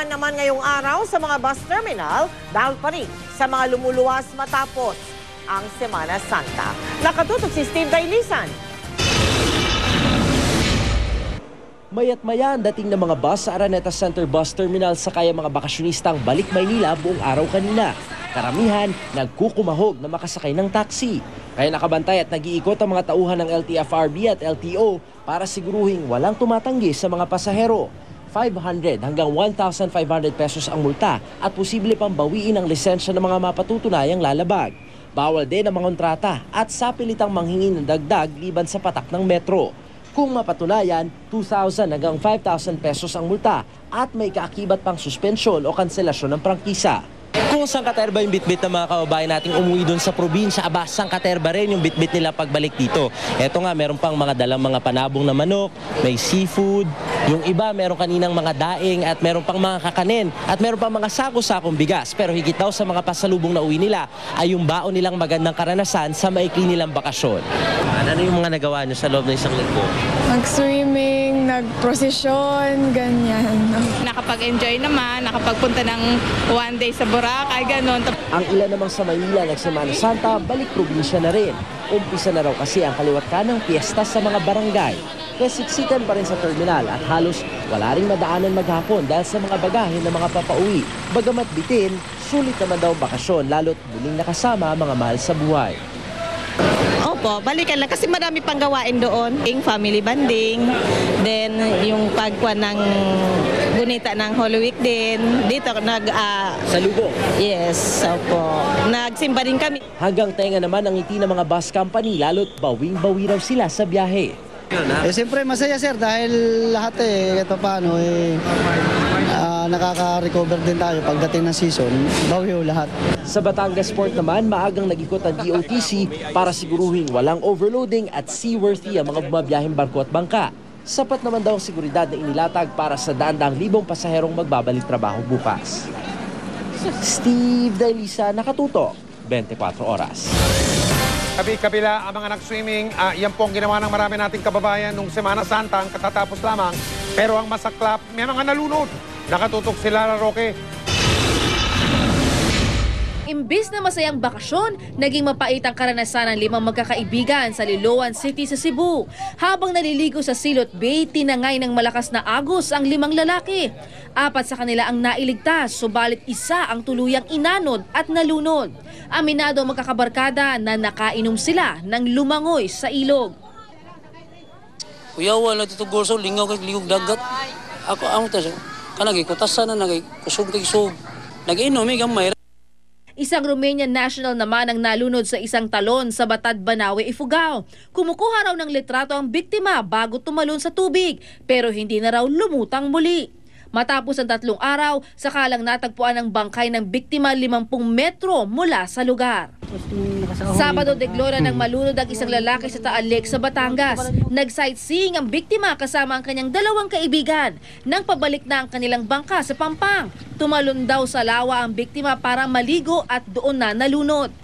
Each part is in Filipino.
Kaganapan naman ngayong araw sa mga bus terminal dahil pa rin sa mga lumuluwas matapos ang Semana Santa. Nakatutok si Steve Dailisan. Mayat maya ang dating ng mga bus sa Araneta Center Bus Terminal sa kaya mga bakasyonistang balik Maynila buong araw kanina. Karamihan nagkukumahog na makasakay ng taxi. Kaya nakabantay at nag-iikot ang mga tauhan ng LTFRB at LTO para siguruhing walang tumatanggi sa mga pasahero. 500 hanggang 1,500 pesos ang multa at posible pang bawiin ang lisensya ng mga mapatutunayang lalabag. Bawal din ang mga kontrata at sapilitang manghingi ng dagdag liban sa patak ng metro. Kung mapatunayan, 2,000 hanggang 5,000 pesos ang multa at may kaakibat pang suspensyon o kanselasyon ng prangkisa. Kung saan katerba yung bitbit ng mga kababayan nating umuwi doon sa probinsya, saan katerba rin yung bitbit nila pagbalik dito. Eto nga, meron pang mga dalang mga panabong na manok, may seafood, yung iba meron kaninang mga daing at meron pang mga kakanin at meron pang mga sako-sakong bigas. Pero higit daw sa mga pasalubong na uwi nila ay yung baon nilang magandang karanasan sa maikli nilang bakasyon. Ano yung mga nagawa nyo sa loob ng isang linggo? Mag-swimming, nag-prosesyon, ganyan. Nakapag-enjoy naman, nakapagpunta ng one day sa Boracay, gano'n. Ang ilan namang sa Maynila nagsemana Santa, balik probinsya na rin. Umpisa na raw kasi ang kaliwat ka ng piyesta sa mga barangay. Kaya siksikan pa rin sa terminal at halos wala ring madaanan maghapon dahil sa mga bagahe ng mga papauwi. Bagamat bitin, sulit naman daw bakasyon lalo't muling nakasama ang mga mahal sa buhay. Opo, balikan lang kasi marami pang gawain doon. Yung family banding, then yung pagkuha ng gunita ng Holy Week din. Dito Salubong? Yes, opo. Nagsimba din kami. Hanggang tenga naman ang ngiti ng mga bus company lalo't bawing-bawi raw sila sa biyahe. Siyempre masaya sir dahil lahat ito paano nakaka-recover din tayo pagdating ng season, bawi lahat. Sa Batangas Port naman, maagang nag-ikot ang DOTC para siguruhin walang overloading at seaworthy ang mga bumabiyaheng barko at bangka. Sapat naman daw ang seguridad na inilatag para sa daan-daang libong pasaherong magbabalik trabaho bukas. Steve Dailisa, Nakatutok, 24 Oras. Kabi-kabila ang mga nag-swimming, yan po ang ginawa ng marami nating kababayan nung Semana Santa, ang katatapos lamang. Pero ang masaklap, may mga nalunod. Nakatutok sila, Roque. Imbis na masayang bakasyon, naging mapait ang karanasan ng 5 magkakaibigan sa Liloan City sa Cebu. Habang naliligo sa Silot Bay, tinangay ng malakas na agos ang 5 lalaki. 4 sa kanila ang nailigtas, subalit isa ang tuluyang inanod at nalunod. Aminado ang magkakabarkada na nakainom sila ng lumangoy sa ilog. Kuya, wala dito gorso, lingaw kay liog dagat. Ako, kanagay kutasan na nagay kusog kay sub. Nag-inom, gamay. Isang Romanian national naman ang nalunod sa isang talon sa Batad, Banawe, Ifugao. Kumukuha raw ng litrato ang biktima bago tumalon sa tubig, pero hindi na raw lumutang muli. Matapos ang 3 araw, sakalang natagpuan ang bangkay ng biktima 50 metro mula sa lugar. Sabado de Gloria nang malunod ang isang lalaki sa Taal Lake sa Batangas. Nag-sightseeing ang biktima kasama ang kanyang 2 kaibigan. Nang pabalik na ang kanilang bangka sa Pampang, tumalon daw sa lawa ang biktima para maligo at doon na nalunod.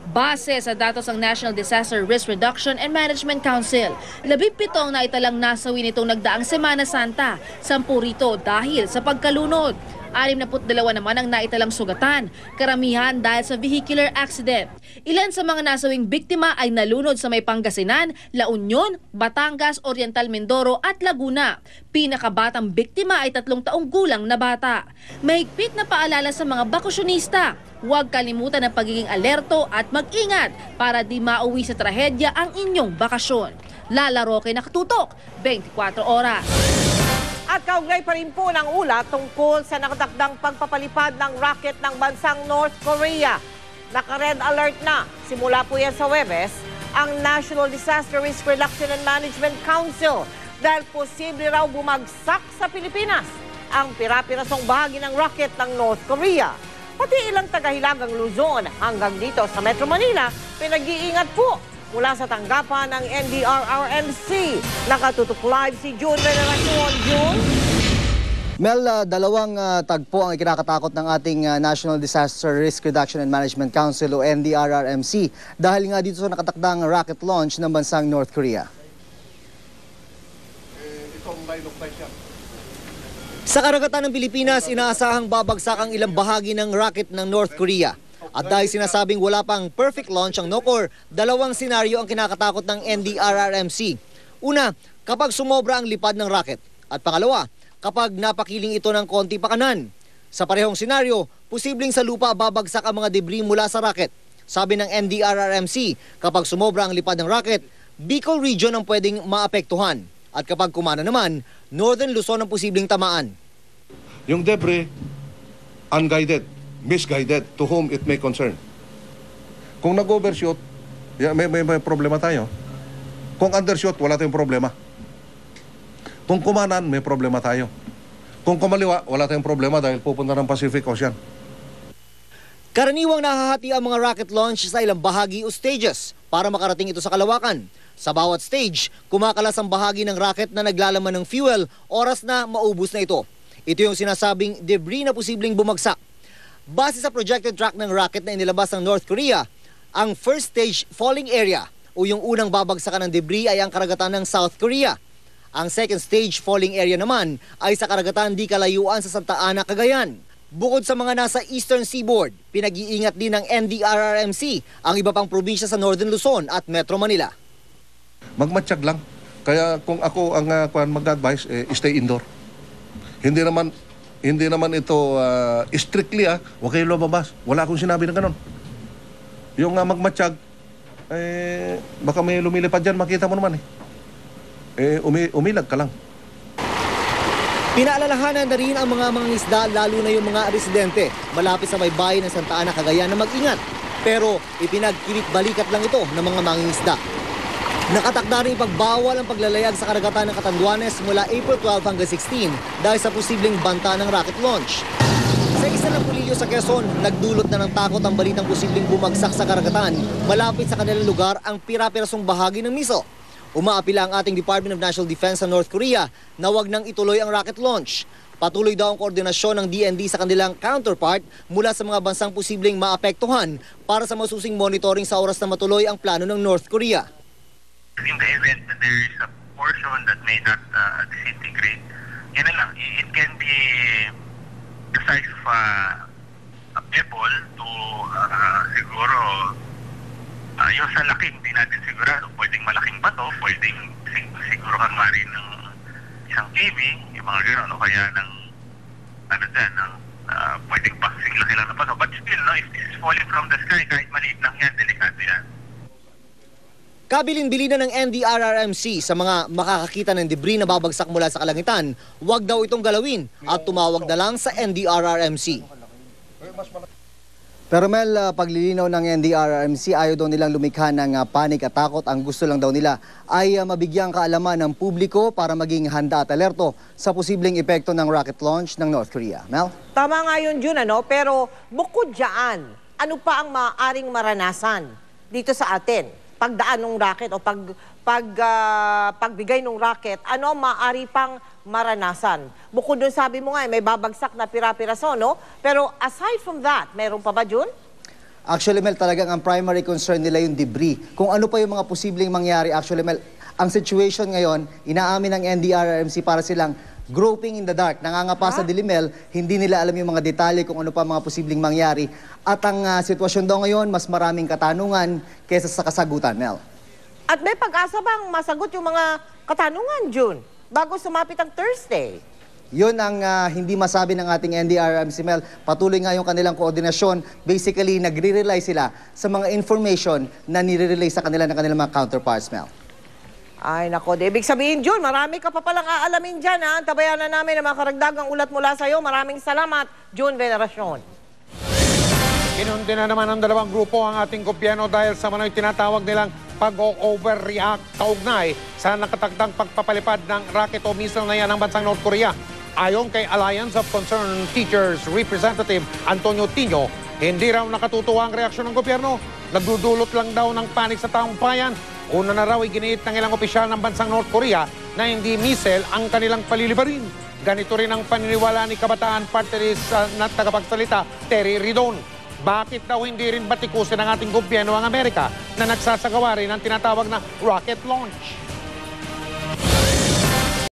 Base sa datos ng National Disaster Risk Reduction and Management Council, 17 ang naitalang nasawi nitong nagdaang Semana Santa, 10 rito dahil sa pagkalunod. 62 naman ang naitalang sugatan, karamihan dahil sa vehicular accident. Ilan sa mga nasawing biktima ay nalunod sa may Pangasinan, La Union, Batangas, Oriental Mindoro at Laguna. Pinakabatang biktima ay 3 taong gulang na bata. Mahigpit na paalala sa mga bakasyonista, huwag kalimutan ang pagiging alerto at mag-ingat para di mauwi sa trahedya ang inyong bakasyon. Lala Roque, Nakatutok, 24 Oras. At kaugnay pa rin po ng ulat tungkol sa nakatakdang pagpapalipad ng rocket ng bansang North Korea. Naka-red alert na, simula po yan sa Huwebes, ang National Disaster Risk Reduction and Management Council dahil posible raw bumagsak sa Pilipinas ang pira-pirasong bahagi ng rocket ng North Korea. Pati ilang tagahilagang Luzon hanggang dito sa Metro Manila, pinag-iingat po. Mula sa tanggapan ng NDRRMC, nakatutok live si June Veneracion. June? Mel, 2 tagpo ang ikinakatakot ng ating National Disaster Risk Reduction and Management Council o NDRRMC dahil nga dito sa nakatakdang rocket launch ng bansang North Korea. Itong line of sight siya. Sa karagatan ng Pilipinas, inaasahang babagsak ang ilang bahagi ng rocket ng North Korea. At dahil sinasabing wala pang perfect launch ang NOCOR, dalawang senaryo ang kinakatakot ng NDRRMC. Una, kapag sumobra ang lipad ng rocket. At pangalawa, kapag napakiling ito ng konti pa kanan. Sa parehong senaryo, posibleng sa lupa babagsak ang mga debris mula sa rocket. Sabi ng NDRRMC, kapag sumobra ang lipad ng rocket, Bicol region ang pwedeng maapektuhan. At kapag kumana naman, Northern Luzon ang posibleng tamaan. Yung debris, unguided, misguided, to whom it may concern. Kung nag-overshoot, may problema tayo. Kung undershoot, wala tayong problema. Kung kumanan, may problema tayo. Kung kumaliwa, wala tayong problema dahil pupunta ng Pacific Ocean. Karaniwang nahahati ang mga rocket launch sa ilang bahagi o stages para makarating ito sa kalawakan. Sa bawat stage, kumakalas ang bahagi ng rocket na naglalaman ng fuel, oras na maubos na ito. Ito yung sinasabing debris na posibleng bumagsak. Base sa projected track ng rocket na inilabas ng North Korea, ang first stage falling area o yung unang babagsakan ng debris ay ang karagatan ng South Korea. Ang second stage falling area naman ay sa karagatan di kalayuan sa Santa Ana, Cagayan. Bukod sa mga nasa Eastern Seaboard, pinag-iingat din ng NDRRMC ang iba pang probinsya sa Northern Luzon at Metro Manila. Magmatsyag lang. Kaya kung ako ang mag-advise, stay indoor. Hindi naman ito strictly, huwag kayo lumabas. Wala akong sinabi na ganon. Yung magmatsyag, baka may lumilipad dyan, makita mo naman umilag ka lang. Pinaalalahanan na rin ang mga mangingisda, lalo na yung mga residente malapit sa baybayin ng Santa Ana, Cagayan na mag-ingat. Pero ipinagkilit-balikat lang ito ng mga mangingisda. Nakatakda rin ipagbawal ang paglalayag sa karagatan ng Catanduanes mula April 12 hanggang 16 dahil sa posibleng banta ng rocket launch. Sa isa ng pulilyo sa Quezon, nagdulot na ng takot ang balitang posibleng bumagsak sa karagatan malapit sa kanilang lugar ang pira-pirasong bahagi ng missile. Umaapila ang ating Department of National Defense sa North Korea na wag nang ituloy ang rocket launch. Patuloy daw ang koordinasyon ng DND sa kanilang counterpart mula sa mga bansang posibleng maapektuhan para sa masusing monitoring sa oras na matuloy ang plano ng North Korea. In the event that there is a portion that may not disintegrate, yan na lang, it can be the size of a pebble to siguro yung sa laki, hindi natin sigurado. Pwedeng malaking bato, pwedeng siguro kang marin ng isang TV, yung mga gano'n, o kaya ng pwedeng paksing laki lang na bato. But still, no, if this is falling from the sky, kahit maliit lang yan, delikado yan. Kabilin-bilinan ng NDRRMC sa mga makakakita ng debris na babagsak mula sa kalangitan, huwag daw itong galawin at tumawag na lang sa NDRRMC. Pero Mel, paglilinaw ng NDRRMC, ayaw daw nilang lumikha ng panik at takot. Ang gusto lang daw nila ay mabigyang kaalaman ng publiko para maging handa at alerto sa posibleng epekto ng rocket launch ng North Korea. Mel? Tama nga yun, Jun, pero bukod dyan, ano pa ang maaaring maranasan dito sa atin? Pagdaan ng rocket o pagbigay ng rocket, ano maaari pang maranasan? Bukod doon, sabi mo nga, may babagsak na pira-piraso, no? Pero aside from that, meron pa ba, Jun? Actually, Mel, talagang ang primary concern nila yung debris. Kung ano pa yung mga posibleng mangyari, actually, Mel, ang situation ngayon, inaamin ng NDRRMC para silang groping in the dark, nangangapa sa dilimel, hindi nila alam yung mga detalye kung ano pa mga posibleng mangyari. At ang sitwasyon daw ngayon, mas maraming katanungan kaysa sa kasagutan, Mel. At may pag-asa bang masagot yung mga katanungan, June, bago sumapit ang Thursday? Yun ang hindi masabi ng ating NDRRMC, Mel. Patuloy nga yung kanilang koordinasyon. Basically, nagre-rely sila sa mga information na nire-relay sa kanila ng kanilang mga counterparts, Mel. Ay, nako. Ibig sabihin, June, marami ka pa palang aalamin dyan, ha? Tabayan na namin ang mga karagdagang ulat mula sa'yo. Maraming salamat, June Veneracion. Kinundi na naman ng dalawang grupo ang ating gobyerno dahil sa manoy tinatawag nilang pag-overreact kaugnay sa nakatakdang pagpapalipad ng rocket o missile na yan ng bansang North Korea. Ayon kay Alliance of Concerned Teachers Representative Antonio Tino, hindi raw nakatutuwa ang reaksyon ng gobyerno. Nagdudulot lang daw ng panik sa taong bayan. Una na raw iginiit ng ilang opisyal ng bansang North Korea na hindi missile ang kanilang palilibarin. Ganito rin ang paniniwala ni Kabataan Party List na tagapagsalita Terry Ridon. Bakit daw hindi rin batikusin ng ating gobyerno ang Amerika na nagsasagawa rin ng tinatawag na rocket launch?